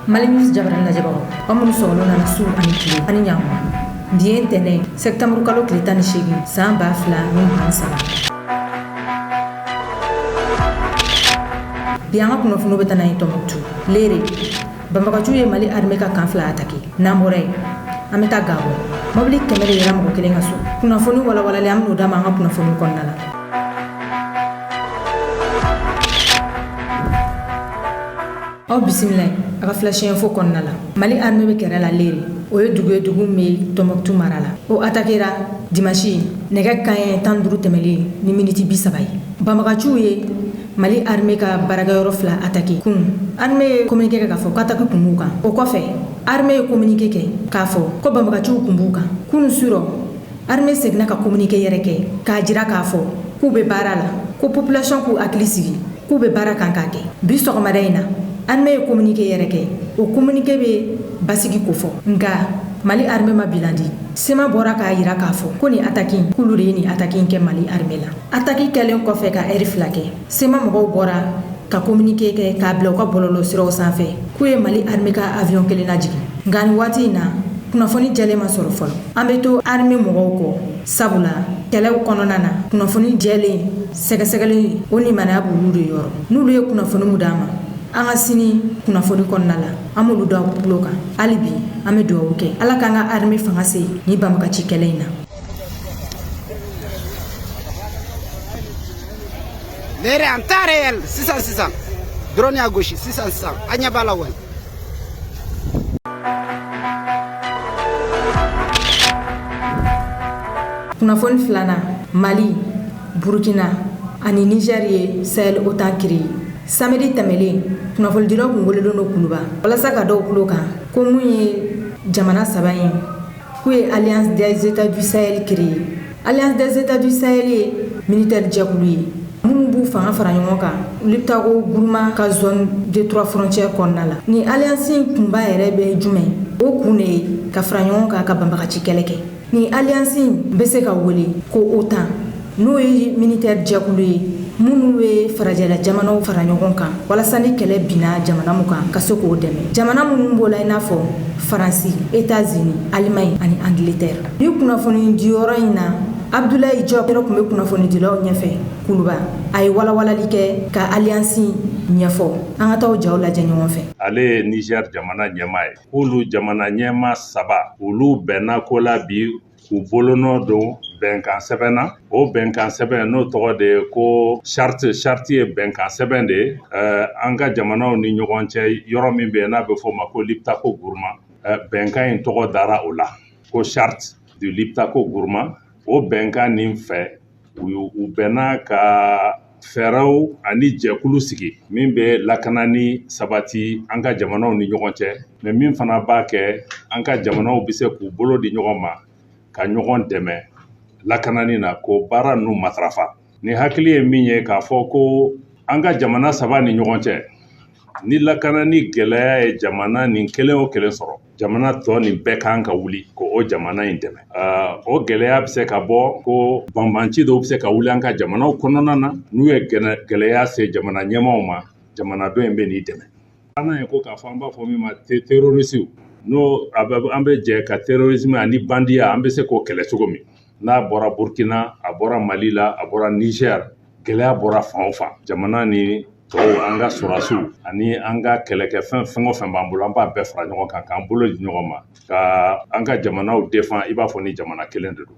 Malinis Jabran la Jabaro, Amun Solo na Su Aniki, Aninyama. Dientene, Septembre Kalo Klitan Shigi, Samba Fla, Hansala. Bianga kunofuno betana itomotu. Lere, Bambakachu ye Mali Armeka Kanfla ataki. Namore, Ameta Gabo. Mobili kemere yaram kelenga su. Kunafonu wala liam no dama nga kunafonu konnala. Aw bismillah aga flashen fo konnala. Mali arme be kerala lere. O ye dugu me Tombouctou marala. O atakera dimanche nega kan tan duru temeli ni miniti 30. Bambakachu ye Mali arme ka baragayoro fla attaqué kun arme communiqué ka fo kata ku kumuka o kofe arme communiqué ke ka fo ko Bambakachu kumbuka kun suro arme segna ka communiqué yereke ka jira ka fo ku be barala ko population ku aklisigi ku be baraka kake bi so madaina arme communiqué yereke o communiqué be basigi ko fo nga Mali arme ma bilandi sema bora ka yira ka fo ko ni attacking kulure ni attacking ke Mali arme la attacking kelen ko fe ka eriflake sema mo bora ka communiquer ke ka bla ko bololo siro sanfé ku ye Mali arme ka avion kelen na jigi ngani wati na kunafoni jele ma soro folo ambeto arme mo ko sabula kele konona na kunafoni jele segasegale oni mana bulu yoro nulu ye kunafoni mudama anga sini kunafoni konnala amulu do bloka alibi ame do oke ala kanga arme fangase ni Bambakachi keleina lere antare 600 drone à gauche 600 anya balawal kunafoni flana Mali Burkina ani Nigeria Sahel autant créé samedi tamele kunafoli dilo kungolo no kuluba wala saka do kuloka ko munye jamana sabayin ku ye Alliance des États du Sahel créé Alliance des États du Sahel militaire jakulu mun bu fanga fara ɲɔgɔn kan lipta ko groupement ka zone de 3 frontières konnala ni alliance kunba yɛrɛ bɛ jumɛn o kun ne ka fara ɲɔgɔn kan ka Bambakachi kɛlɛ kɛ ni alliance bɛ se ka wele ko OTAN n'o ye militaire jakulu ye munu be farajɛla jamanaw fara ɲɔgɔn kan walasa ni kɛlɛ bina jamana mu kan ka se k'o dɛmɛ jamana minnu b'ola i n'a fɔ Faransi, États-Unis, Allemagne ani Angleterre ni kunnafoni diyɔrɔ in na Abdoulaye Diop yɛrɛ kun be kunnafoni dilaw ɲɛfɛ kuluba a ye walawalali kɛ ka alliance ɲɛfɔ an ka taw jaw lajɛ ɲɔgɔn fɛ ale ye Niger jamana ɲɛma ye k'olu jamana ɲɛma 3 olu bɛnna ko la bi k'u bolonɔ don bɛnkan sɛbɛn na o bɛnkan sɛbɛn n'o tɔgɔ de ye ko charte ye bɛnkan sɛbɛn de ye an ka jamanaw ni ɲɔgɔn cɛ yɔrɔ min bɛ yen n'a bɛ fɔ o ma ko Liptako Gourma bɛnkan in tɔgɔ dara o la ko charte du Liptako Gourma o bɛnkan nin fɛ u bɛnna ka fɛɛrɛw ani jɛkulu sigi min bɛ lakanani sabati an ka jamanaw ni ɲɔgɔn cɛ mais min fana b'a kɛ an ka jamanaw bɛ se k'u bolo di ɲɔgɔn ma ka ɲɔgɔn dɛmɛ lakanani na ko baara ninnu matarafa ni hakili ye min ye k'a fɔ ko an ka jamana 3 ni ɲɔgɔn cɛ ni lakanani gɛlɛya ye jamana nin kelen o kelen sɔrɔ jamana tɔ nin bɛɛ kan ka wuli ko o jamana in dɛmɛ o gɛlɛya bɛ se ka bɔ ko banbanci dɔw bɛ se ka wuli an ka jamanaw kɔnɔna na n'u ye gɛlɛya se jamana ɲɛmaw ma jamanadenw in bɛ n'i dɛmɛ an ye ko k'a fɔ an b'a fɔ min ma terroriste n'o an bɛ jɛ ka terrorisme ani bandiya an bɛ se k'o kɛlɛ cogo min n'a bɔra Burkina a bɔra Mali la a bɔra Niger gɛlɛya bɔra fan o fan jamana ni tɔw an ka sɔrɔdasiw ani an ka kɛlɛkɛfɛn fɛn o fɛn b'an bolo an b'a bɛɛ fara ɲɔgɔn kan k'an bolo di ɲɔgɔn ma ka an ka jamanaw défend i b'a fɔ ni jamana kelen de don.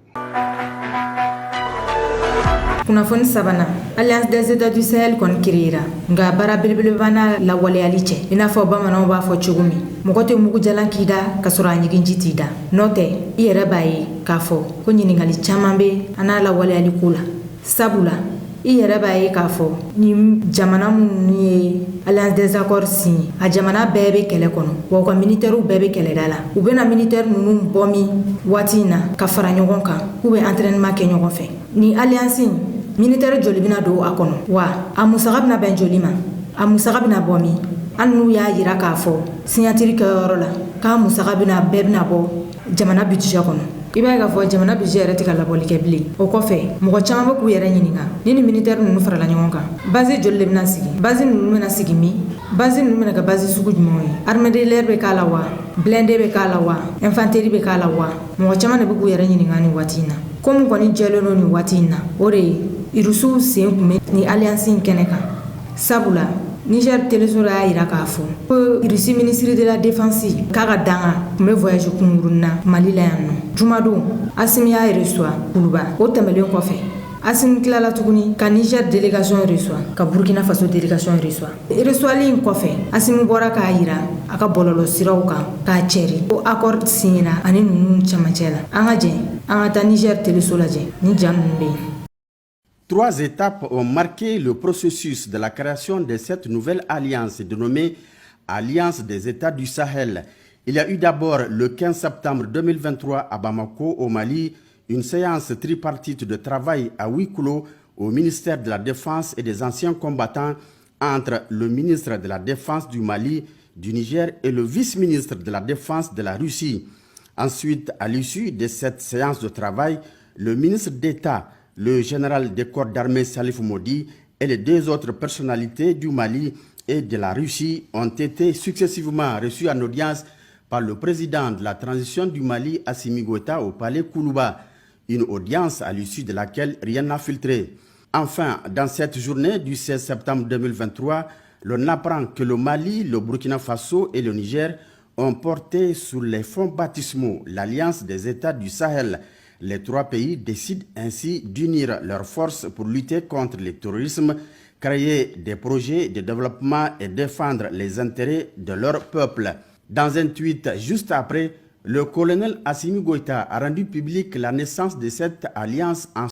kunnafoni sabanan Alliance des États du Sahel kɔni créera nka baara belebeleba n'a lawaleyali cɛ i n'a fɔ bamananw b'a fɔ cogo min mɔgɔ tɛ mugu jalan k'i da ka sɔrɔ a ɲiginji t'i da n'o tɛ i yɛrɛ b'a ye k'a fɔ ko ɲininkali caman bɛ an n'a lawaleyali ko la sabula i yɛrɛ b'a ye k'a fɔ ni jamana minnu ye Alliance des Accords signé a jamana bɛɛ bɛ kɛlɛ kɔnɔ wa u ka militaires bɛɛ bɛ kɛlɛda la u bɛna militaires ninnu bɔ min waati in na ka fara ɲɔgɔn kan k'u bɛ entraînement kɛ ɲɔgɔn fɛ ni alliance militaire joli bɛna don a kɔnɔ wa a musaka bɛna bɛn joli ma a musaka bɛna bɔ min hali n'u y'a yira k'a fɔ signature kɛyɔrɔ la k'a musaka bɛna bɛɛ bɛna bɔ jamana budget kɔnɔ i b'a ye k'a fɔ jamana budget yɛrɛ tɛ ka labɔli kɛ bilen. O kɔfɛ mɔgɔ caman bɛ k'u yɛrɛ ɲininka ni ni militaire ninnu farala ɲɔgɔn kan base joli de bɛna sigi, base ninnu bɛna sigi min, base ninnu bɛna kɛ base sugu jumɛnw ye, armée de l'air bɛ k'a la wa, blindé bɛ k'a la wa, infanterie bɛ k'a la wa. Mɔgɔ caman de bɛ k'u yɛrɛ ɲininka nin waati in na. Komi kɔni jɛlen don nin waati in na o de ye Rusiw sen kun bɛ ni alliance in kɛnɛ kan. Sabula Niger teleso y'a yira k'a fɔ ko Russie ministre de la défense k'a ka danga kun bɛ voyage kunkurunni na Mali la yan nɔ. Jumadon Assimi y'a reçoit Kuluba. O tɛmɛlen kɔfɛ Assimi tilala tuguni ka Niger délégation reçoit ka Burkina Faso délégation reçoit. Reçoitli in kɔfɛ Assimi bɔra k'a yira a ka bɔlɔlɔ siraw kan k'a cɛri ko accord signera ani ninnu cɛmancɛ la. An ka jɛ an ka taa Niger teleso lajɛ ni ja ninnu bɛ yen. 3 étapes ont marqué le processus de la création de cette nouvelle alliance dénommée Alliance des États du Sahel. Il y a eu d'abord le 15 septembre 2023 à Bamako, au Mali, une séance tripartite de travail à huis clos au ministère de la Défense et des anciens combattants entre le ministre de la Défense du Mali, du Niger et le vice-ministre de la Défense de la Russie. Ensuite, à l'issue de cette séance de travail, le ministre d'État, le général des corps d'armée Salif Modi et les 2 autres personnalités du Mali et de la Russie ont été successivement reçus en audience par le président de la transition du Mali, Assimi Goïta, au palais Koulouba. Une audience à l'issue de laquelle rien n'a filtré. Enfin, dans cette journée du 16 septembre 2023, l'on apprend que le Mali, le Burkina Faso et le Niger ont porté sous les fonds baptismaux l'Alliance des États du Sahel. Les 3 pays décident ainsi d'unir leurs forces pour lutter contre le terrorisme, créer des projets de développement et défendre les intérêts de leur peuple. Dans un tweet juste après, le colonel Assimi Goïta a rendu public la naissance de cette alliance en...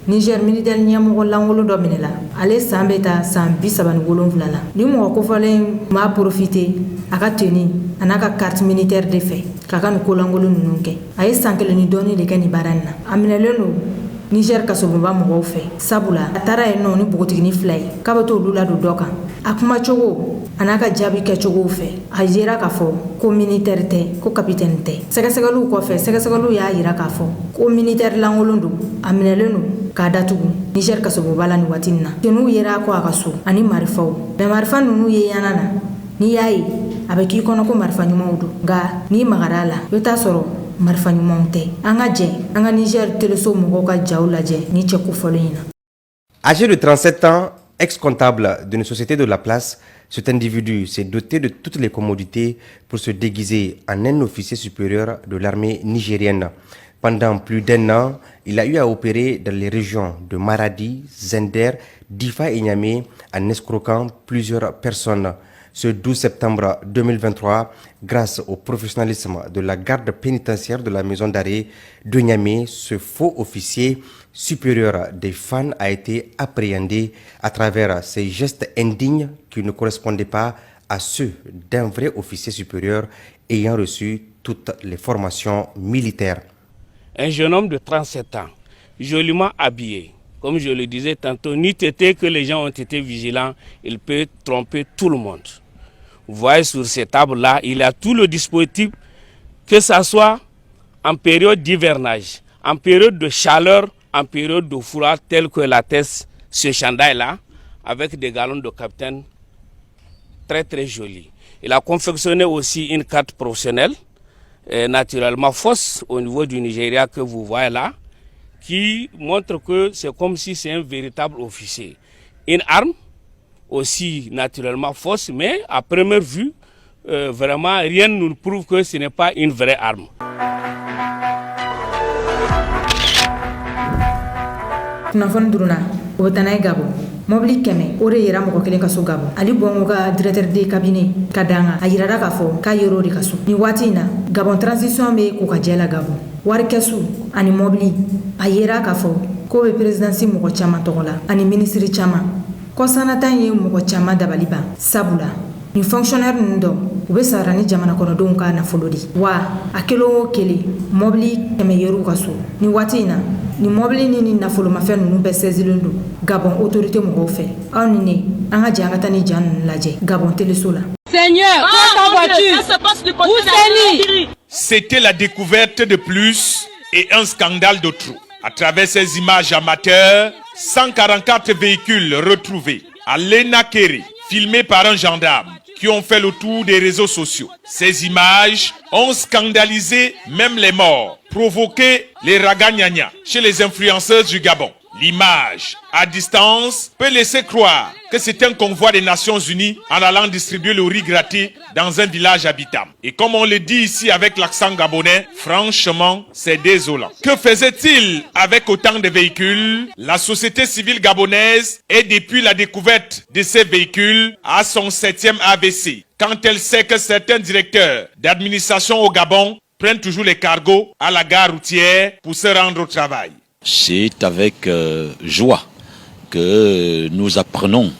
Niger militaire ɲɛmɔgɔ lankolon dɔ minɛ la ale san bɛ taa san 37 la ni mɔgɔ kofɔlen m'a profiter a ka tenue a n'a ka carte militaire de fɛ k'a ka nin ko lankolon ninnu kɛ a ye san 1 ni dɔɔni de kɛ nin baara in na a minɛlen don Niger kasobonba mɔgɔw fɛ sabula a taara yen nɔ ni bogotigini 2 ye k'a bɛ t'olu ladon dɔ kan a kuma cogo a n'a ka jaabi kɛcogow fɛ a yera k'a fɔ ko militaire tɛ ko capitaine tɛ sɛgɛsɛgɛliw kɔfɛ sɛgɛsɛgɛliw y'a yira k'a fɔ ko militaire lankolon don a minɛlen don k'a datugu Niger kasobonba la nin waati in na tenue yera ko a ka so ani marifaw mais marifa ninnu ye yana na n'i y'a ye a bɛ k'i kɔnɔ ko marifa ɲumanw don nka n'i magara la i bɛ taa sɔrɔ marifa ɲumanw tɛ an ka jɛ an ka Niger teleso mɔgɔw ka jaw lajɛ ni cɛ kofɔlen in na. Âgé de 37 ans, ex-comptable d'une société de la place, cet individu s'est doté de toutes les commodités pour se déguiser en un officier supérieur de l'armée nigérienne. Pendant plus d'1 an, il a eu à opérer dans les régions de Maradi, Zender, Difa et Niamey en escroquant plusieurs personnes. Ce 12 septembre 2023, grâce au professionnalisme de la garde pénitentiaire de la maison d'arrêt de Niamey, ce faux officier supérieur des fans a été appréhendé à travers ces gestes indignes qui ne correspondaient pas à ceux d'un vrai officier supérieur ayant reçu toutes les formations militaires. Un jeune homme de 37 ans, joliment habillé, comme je le disais tantôt, n'eût été que les gens ont été vigilants, il peut tromper tout le monde. Vous voyez sur ces tables-là, il y a tout le dispositif, que ce soit en période d'hivernage, en période de chaleur, en période de froid, tel que l'atteste ce chandail-là, avec des galons de capitaine très très jolis. Il a confectionné aussi une carte professionnelle, naturellement fausse au niveau du Nigeria que vous voyez là, qui montre que c'est comme si c'est un véritable officier. Une arme, aussi naturellement fausse, mais à première vue, vraiment rien ne nous prouve que ce n'est pas une vraie arme. Kunnafoni duruna o bɛ taa n'a ye Gabon mobili 100 o de yera mɔgɔ kelen ka so Gabon Ali Bongo ka directeur de cabinet ka danga a yirara k'a fɔ k'a yer'o de ka so ni waati in na Gabon transition bɛ k'u ka jɛ la Gabon wari kɛsu ani mobili a yera k'a fɔ k'o bɛ présidence mɔgɔ caman tɔgɔ la ani ministre caman kɔsanata ye mɔgɔ caman dabali ban sabula ni fonctionnaire ninnu dɔ u bɛ sara ni jamana kɔnɔdenw ka nafolo di wa a kelen o kelen mobili 100 yer'u ka so ni waati in na ni mobili ni nafolomafɛn ninnu bɛɛ sɛzilen don Gabon autorité mɔgɔw fɛ aw ni ne an ka jɛ an ka taa ni ja ninnu lajɛ Gabon teleso la. Seigneur, prends ta voiture. Où c'est? C'était la découverte de plus et un scandale de trop. À travers ces images amateurs, 144 véhicules retrouvés à Lenakere, filmés par un gendarme, qui ont fait le tour des réseaux sociaux. Ces images ont scandalisé même les morts, provoqué les ragagnagnas chez les influenceurs du Gabon. L'image, à distance, peut laisser croire que c'est un convoi des Nations Unies en allant distribuer le riz gratté dans un village habitable. Et comme on le dit ici avec l'accent gabonais, franchement, c'est désolant. Que faisait-il avec autant de véhicules? La société civile gabonaise est depuis la découverte de ces véhicules à son 7e AVC. Quand elle sait que certains directeurs d'administration au Gabon prennent toujours les cargos à la gare routière pour se rendre au travail. C'est avec joie que nous apprenons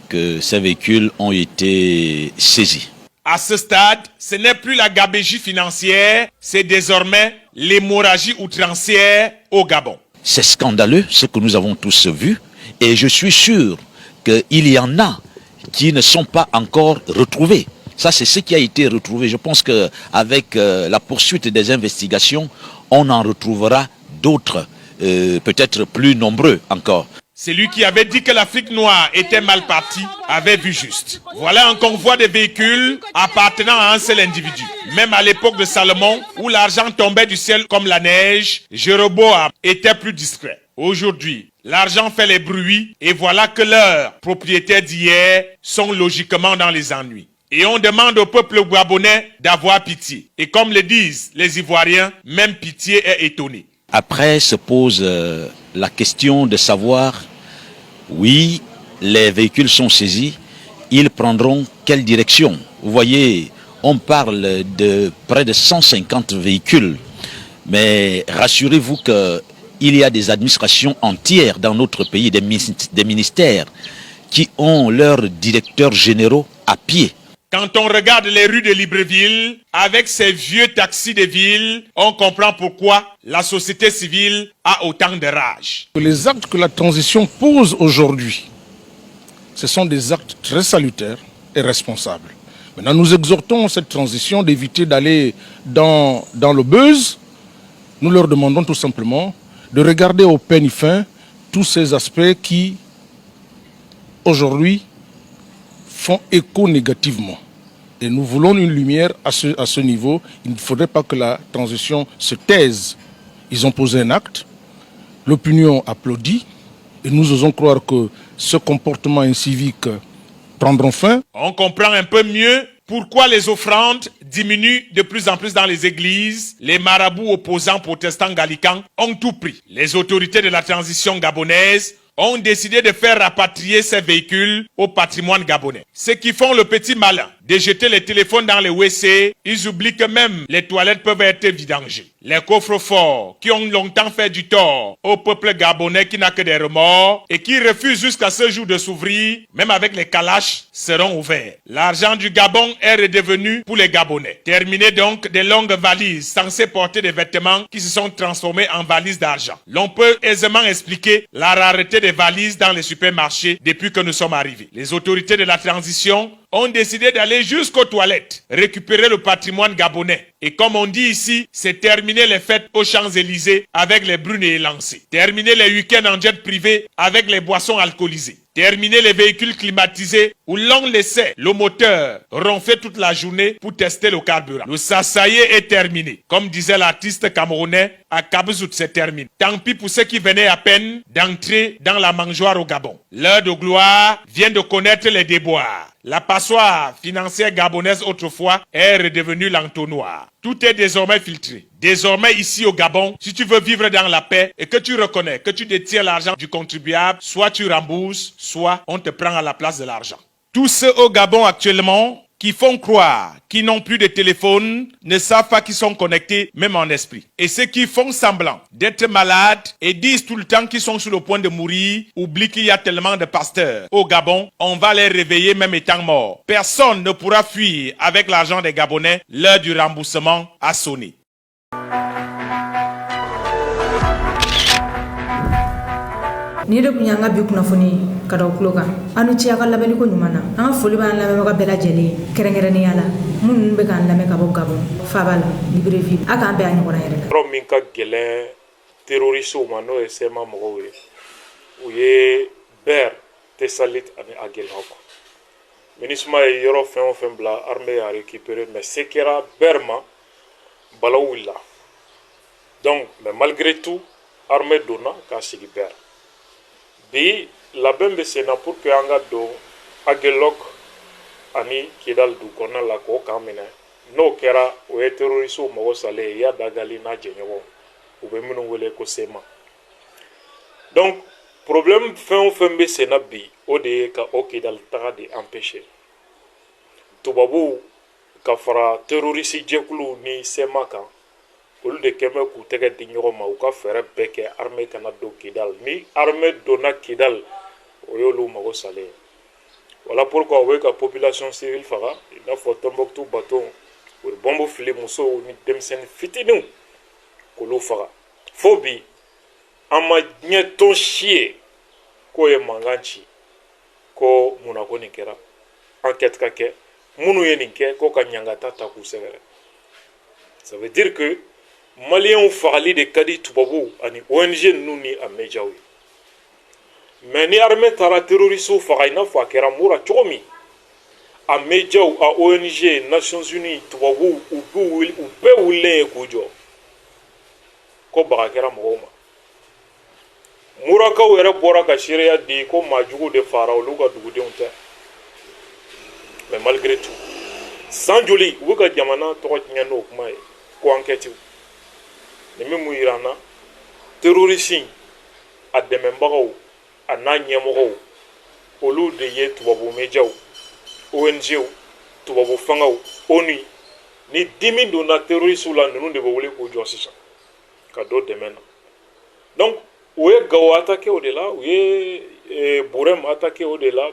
que ces véhicules ont été saisis. À ce stade, ce n'est plus la gabégie financière, c'est désormais l'hémorragie outrancière au Gabon. C'est scandaleux ce que nous avons tous vu et je suis sûr qu'il y en a qui ne sont pas encore retrouvés. Ça, c'est ce qui a été retrouvé. Je pense qu'avec la poursuite des investigations, on en retrouvera d'autres. Peut-être plus nombreux encore. Celui qui avait dit que l'Afrique noire était mal partie avait vu juste. Voilà un convoi de véhicules appartenant à un seul individu. Même à l'époque de Salomon, où l'argent tombait du ciel comme la neige, Jéroboam était plus discret. Aujourd'hui, l'argent fait les bruits et voilà que leurs propriétaires d'hier sont logiquement dans les ennuis. Et on demande au peuple gabonais d'avoir pitié. Et comme le disent les Ivoiriens, même pitié est étonnée. Après se pose la question de savoir, oui, les véhicules sont saisis, ils prendront quelle direction? Vous voyez, on parle de près de 150 véhicules, mais rassurez-vous qu'il y a des administrations entières dans notre pays, des ministères qui ont leurs directeurs généraux à pied. Quand on regarde les rues de Libreville, avec ces vieux taxis de ville, on comprend pourquoi la société civile a autant de rage. Les actes que la transition pose aujourd'hui, ce sont des actes très salutaires et responsables. Maintenant, nous exhortons cette transition d'éviter d'aller dans le buzz. Nous leur demandons tout simplement de regarder au peigne fin tous ces aspects qui, aujourd'hui, font écho négativement. Et nous voulons une lumière à ce niveau. Il ne faudrait pas que la transition se taise. Ils ont posé un acte, l'opinion applaudit, et nous osons croire que ce comportement incivique prendra fin. On comprend un peu mieux pourquoi les offrandes diminuent de plus en plus dans les églises. Les marabouts opposants protestants gallicans ont tout pris. Les autorités de la transition gabonaise ont décidé de faire rapatrier ces véhicules au patrimoine gabonais. Ceux qui font le petit malin de jeter les téléphones dans les WC, ils oublient que même les toilettes peuvent être vidangées. Les coffres forts qui ont longtemps fait du tort au peuple gabonais qui n'a que des remords et qui refuse jusqu'à ce jour de s'ouvrir, même avec les calaches, seront ouverts. L'argent du Gabon est redevenu pour les Gabonais. Terminé donc des longues valises censées porter des vêtements qui se sont transformés en valises d'argent. L'on peut aisément expliquer la rareté des valises dans les supermarchés depuis que nous sommes arrivés. Les autorités de la transition ont décidé d'aller jusqu'aux toilettes, récupérer le patrimoine gabonais. Et comme on dit ici, c'est terminer les fêtes aux Champs-Élysées avec les brunes et lancers. Terminer les week-ends en jet privé avec les boissons alcoolisées. Terminer les véhicules climatisés où l'on laissait le moteur ronfler toute la journée pour tester le carburant. Le sassaïe est terminé. Comme disait l'artiste camerounais, à Kabzout c'est terminé. Tant pis pour ceux qui venaient à peine d'entrer dans la mangeoire au Gabon. L'heure de gloire vient de connaître les déboires. La passoire financière gabonaise autrefois est redevenue l'entonnoir. Tout est désormais filtré. Désormais ici au Gabon, si tu veux vivre dans la paix et que tu reconnais que tu détiens l'argent du contribuable, soit tu rembourses, soit on te prend à la place de l'argent. Tous ceux au Gabon actuellement qui font croire qu'ils n'ont plus de téléphone ne savent pas qu'ils sont connectés, même en esprit. Et ceux qui font semblant d'être malades et disent tout le temps qu'ils sont sur le point de mourir, oublient qu'il y a tellement de pasteurs au Gabon, on va les réveiller même étant morts. Personne ne pourra fuir avec l'argent des Gabonais, l'heure du remboursement a sonné. ni de kun yanga bi kunnafoni ka daw kulo kan anu ci aka labeli ko nyumana an foli ban lamɛ ka bɛɛ lajɛlen kɛrɛnkɛrɛnnenya la minnu bɛ k'an lamɛn ka bɔ Gabon Faba la Libreville a k'an bɛn a ɲɔgɔnna yɛrɛ la yɔrɔ min ka gɛlɛn terroristew ma n'o ye sema mɔgɔw ye u ye Ber Tessalit ani Aguelhok MINUSMA ye yɔrɔ fɛn o fɛn bila armée y'a récupéré mais se kɛra Ber ma balaw wulila donc mais malgré tout armée donna k'a sigi Ber bi labɛn bɛ sen na pour que an ka don Aguelhok ani Kidal du kɔnɔna la k'o kan minɛ n'o kɛra o ye terroristew mago salen ye Yada Gali n'a jɛɲɔgɔnw u bɛ minnu wele ko sema donc problème fɛn o fɛn bɛ sen na bi o de ye ka o Kidal taga de empêcher tubabuw ka fara terroriste jɛkulu ni sema kan olu de kɛn bɛ k'u tɛgɛ di ɲɔgɔn ma u ka fɛɛrɛ bɛɛ kɛ armée kana don Kidal ni armée donna Kidal o y'olu mago salen ye voilà pourquoi u bɛ ka population civile faga i n'a fɔ Tombouctou bateau u ye bombe fili musow ni denmisɛnnin fitininw k'olu faga fo bi an ma ɲɛ tɔn si ye k'o ye mankan ci ko munna ko nin kɛra enquête ka kɛ minnu ye nin kɛ ko ka ɲangata ta k'u sɛgɛrɛ ça veut dire que maliyɛnw fagali de ka di tubabuw ani ONG ninnu ni a médiaw ye mais ni armée taara terroristew faga i n'a fɔ a kɛra Mura cogo min a médiaw a ONG Nations Unies tubabuw u bɛɛ wulilen ye k'u jɔ ko baga kɛra mɔgɔw ma Murakaw yɛrɛ bɔra ka seereya di ko maajugu de fara olu ka dugudenw tɛ mais malgré tout san joli u bɛ ka jamana tɔgɔ tiɲɛ n'o kuma ye ko enquête ni min m'u yira an na terroriste a dɛmɛbagaw a n'a ɲɛmɔgɔw olu de ye tubabu médiaw ONGw tubabu fangaw ONU ni dimi donna terroristew la ninnu de bɛ wele k'u jɔ sisan ka don dɛmɛ na donc u ye Gao attaqué o de la u ye Burem attaqué o de la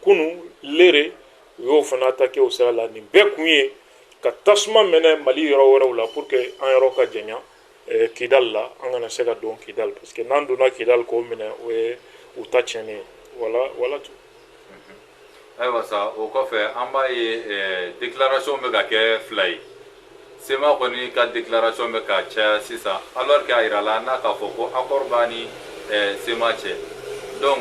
kunu Lere u y'o fana attaqué o sira la nin bɛɛ kun ye ka tasuma mɛnɛ Mali yɔrɔ wɛrɛw la pour que an yɔrɔ ka janya Kidal la an kana se ka don Kidal parce que n'an donna Kidal k'o minɛ o ye u ta tiɲɛnen ye voilà tout. Ayiwa sa o kɔfɛ an b'a ye déclaration bɛ ka kɛ fila ye sema kɔni ka déclaration bɛ ka caya sisan alors que a yira la n'a k'a fɔ ko accord b'a ni sema cɛ donc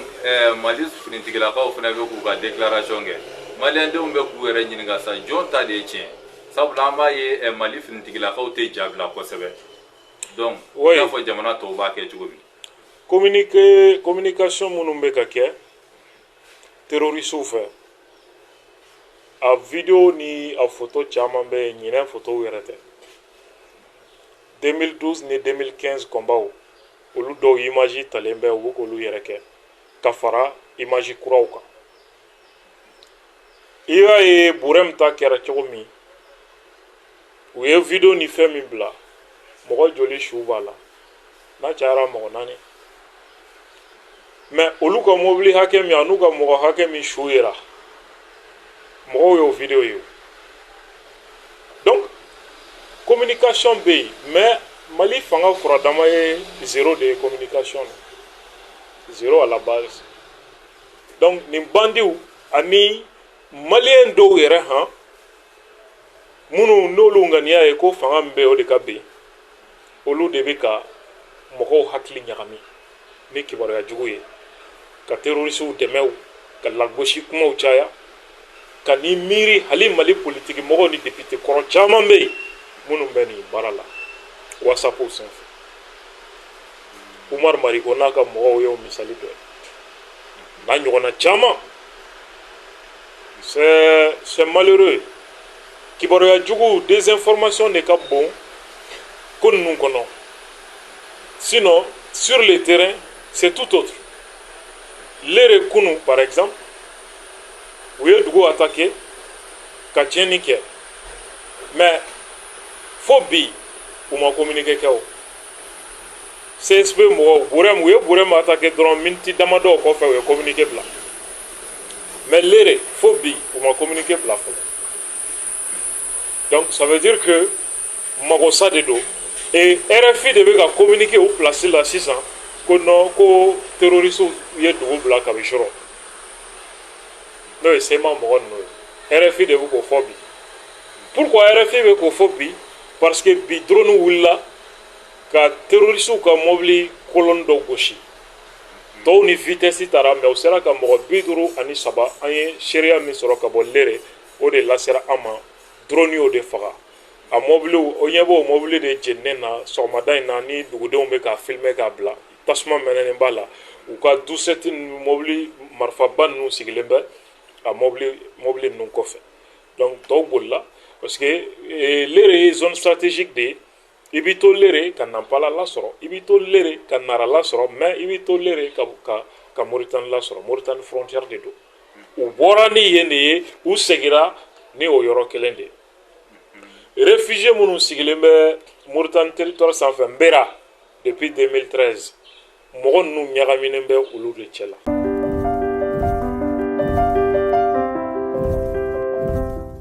Mali finitigilakaw fana bɛ k'u ka déclaration kɛ maliyɛndenw bɛ k'u yɛrɛ ɲininka sa jɔn ta de ye tiɲɛ sabula an b'a ye Mali finitigilakaw tɛ jabila kosɛbɛ donc i n'a fɔ jamana tɔw b'a kɛ cogo min. Communication minnu bɛ ka kɛ terroristew fɛ a video ni a photo caman bɛ yen ɲinɛ photow yɛrɛ tɛ 2012 ni 2015 combat olu dɔw image talen bɛ u bɛ k'olu yɛrɛ kɛ ka fara image kuraw kan i b'a ye Burem ta kɛra cogo min u ye video ni fɛn min bila mɔgɔ joli su b'a la n'a cayara mɔgɔ 4 mais olu ka mobili hakɛ min an'u ka mɔgɔ hakɛ min su yera mɔgɔw y'o video ye donc communication bɛ yen mais Mali fanga furadama ye zéro de communication zéro à la base donc nin bandiw ani maliyɛn dɔw yɛrɛ han minnu n'olu ŋaniya ye ko fanga min bɛ o de ka ben olu de bɛ ka mɔgɔw hakili ɲagami ni kibaruya jugu ye ka terroristew dɛmɛw ka lagosi kumaw caya ka ni miiri hali Mali politiki mɔgɔw ni député kɔrɔ caman bɛ yen minnu bɛ nin baara la WhatsApp sanfɛ Umar Mariko n'a ka mɔgɔw y'o misali dɔ ye n'a ɲɔgɔnna caman c'est malheureux kibaruya jugu désinformation de ka bon ko ninnu kɔnɔ sinon sur le terrain c'est tout autre. Lere kunu par exemple u ye dugu attaqué ka tiɲɛni kɛ mais fo bi u ma communiqué kɛ o CSP mɔgɔw u ye Burem attaqué dɔrɔn miniti damadɔ kɔfɛ u ye communiqué bila mais Lere fo bi u ma communiqué bila fɔlɔ donc ça veut dire que magosa de do et RFI de bɛ ka communiqué o place la sisan ko non ko terroriste ye dugu bila kabi sɔrɔ n'o ye sema mɔgɔ ninnu ye RFI de bɛ k'o fɔ bi pourquoi RFI bɛ k'o fɔ bi parce que bi drone wulila ka terroriste ka mobili kolon dɔ gosi dɔw ni vitesse taara mais u sera ka mɔgɔ 53 an ye seereya min sɔrɔ ka bɔ lere o de lasera an ma drone y'o de faga a mobiliw o ɲɛ b'o mobili de jeninen na sɔgɔmada in na ni dugudenw bɛ k'a filmer k'a bila tasuma mɛnɛnen b'a la u ka 17 mobili marifaba ninnu sigilen bɛ a mobili ninnu kɔfɛ donc tɔw bolila parce que lere ye zone stratégique de ye i b'i to lere ka Nampala lasɔrɔ i b'i to lere ka Nara lasɔrɔ mais i b'i to lere ka Mauritanie lasɔrɔ Mauritanie frontière de don u bɔra ni yen de ye u segira ni o yɔrɔ kelen de ye réfugiés minnu sigilen bɛ Mauritanie territoire sanfɛ Nbera depuis 2013 mɔgɔ ninnu ɲagaminen bɛ olu de cɛ la